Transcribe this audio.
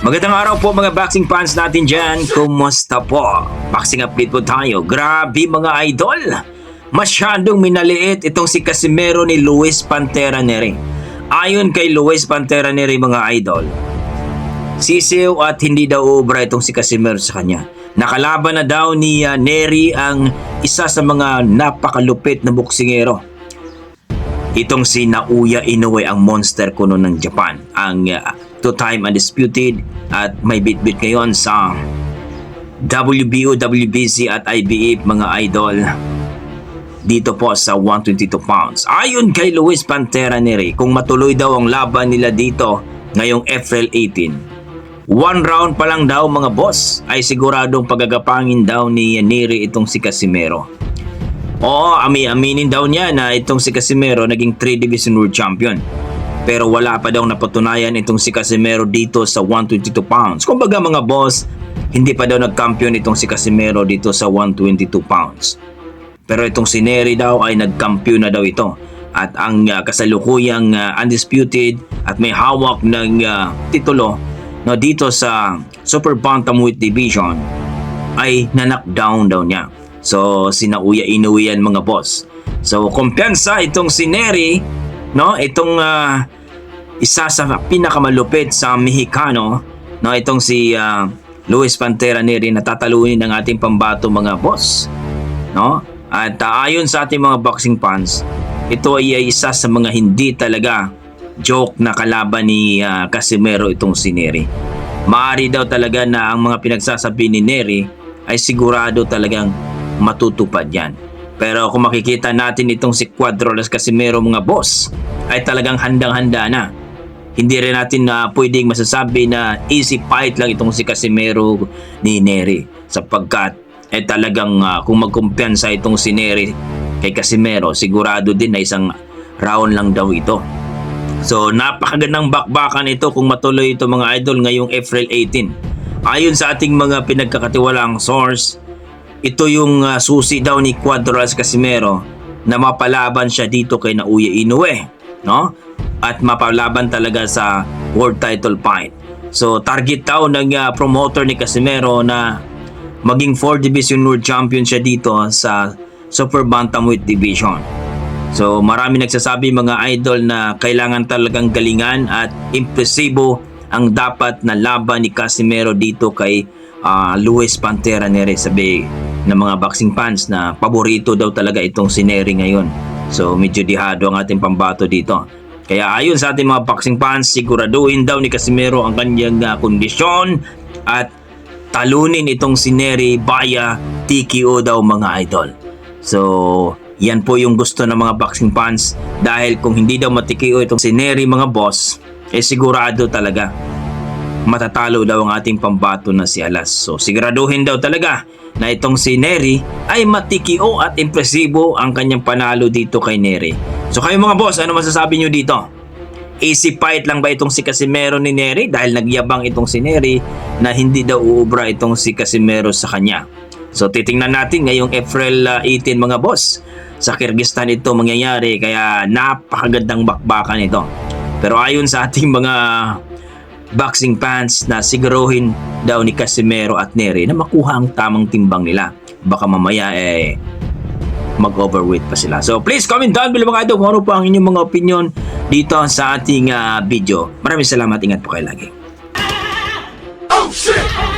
Magandang araw po mga boxing fans natin dyan. Kumusta po? Boxing update po tayo. Grabe mga idol. Masyadong minaliit itong si Casimero ni Luis Pantera Nery. Ayon kay Luis Pantera Nery mga idol, sisiw at hindi daw ubra itong si Casimero sa kanya. Nakalaban na daw ni Nery ang isa sa mga napakalupit na boksingero. Itong si Naoya Inoue, ang monster kuno ng Japan. Ang two-time undisputed at may bit-bit ngayon sa WBO, WBC at IBF mga idol. Dito po sa 122 pounds. Ayon kay Luis Pantera Nery, kung matuloy daw ang laban nila dito ngayong April 18, one round pa lang daw mga boss ay siguradong pagagapangin daw ni Nery itong si Casimero. Oo, aminin daw niya na itong si Casimero naging 3 Division World Champion. Pero wala pa daw napatunayan itong si Casimero dito sa 122 pounds. Kumbaga mga boss, hindi pa daw nag-champion itong si Casimero dito sa 122 pounds. Pero itong si Nery daw ay nag-champion na daw ito. At ang kasalukuyang undisputed at may hawak ng titulo no, dito sa Super Bantamweight Division ay na-knockdown daw niya. So, si Naoya Inoue yan mga boss. So, kumpiyansa itong si Nery, no? Itong isa sa pinakamalupit sa Mexicano, no? Itong si Luis Pantera Nery na tatalunin ng ating pambato mga boss, no? At ayon sa ating mga boxing fans, ito ay isa sa mga hindi talaga joke na kalaban ni Casimero itong si Nery. Maaari daw talaga na ang mga pinagsasabi ni Nery ay sigurado talagang matutupad yan. Pero kung makikita natin itong si Cuadrolas Casimero mga boss, ay talagang handang-handa na. Hindi rin natin pwedeng masasabi na easy fight lang itong si Casimero ni Nery. Sapagkat talagang kung magkumpiyansa itong si Nery kay Casimero, sigurado din na isang round lang daw ito. So napakagandang bakbakan ito kung matuloy ito mga idol ngayong April 18. Ayon sa ating mga pinagkakatiwalaang source, ito yung susi daw ni Cuadrolas Casimero na mapalaban siya dito kay Naoya Inoue, no? At mapalaban talaga sa world title fight. So target daw ng promoter ni Casimero na maging 4 Division World Champion siya dito sa Super Bantamweight Division. So marami nagsasabi mga idol na kailangan talagang galingan at impresibo ang dapat na laban ni Casimero dito kay Luis Pantera Nery. Sabi ng mga boxing fans na paborito daw talaga itong si Nery ngayon. So medyo dihado ang ating pambato dito. Kaya ayon sa ating mga boxing fans, siguraduhin daw ni Casimero ang kanyang kondisyon at talunin itong si Nery via TKO daw mga idol. So yan po yung gusto ng mga boxing fans, dahil kung hindi daw ma-TKO itong si Nery mga boss, sigurado talaga matatalo daw ang ating pambato na si Alas. So siguraduhin daw talaga na itong si Nery ay matikio at impresibo ang kanyang panalo dito kay Nery. So kayo mga boss, ano masasabi nyo dito? Easy fight lang ba itong si Casimero ni Nery? Dahil nagyabang itong si Nery na hindi daw uubra itong si Casimero sa kanya. So titingnan natin ngayong April 18 mga boss. Sa Kyrgyzstan ito mangyayari, kaya napakagandang bakbakan ito. Pero ayon sa ating mga boxing fans na siguruhin daw ni Casimero at Nery na makuha ang tamang timbang nila. Baka mamaya mag-overweight pa sila. So please comment down below mga idol kung ano po ang inyong mga opinion dito sa ating video. Maraming salamat. Ingat po kayo lagi. Oh shit!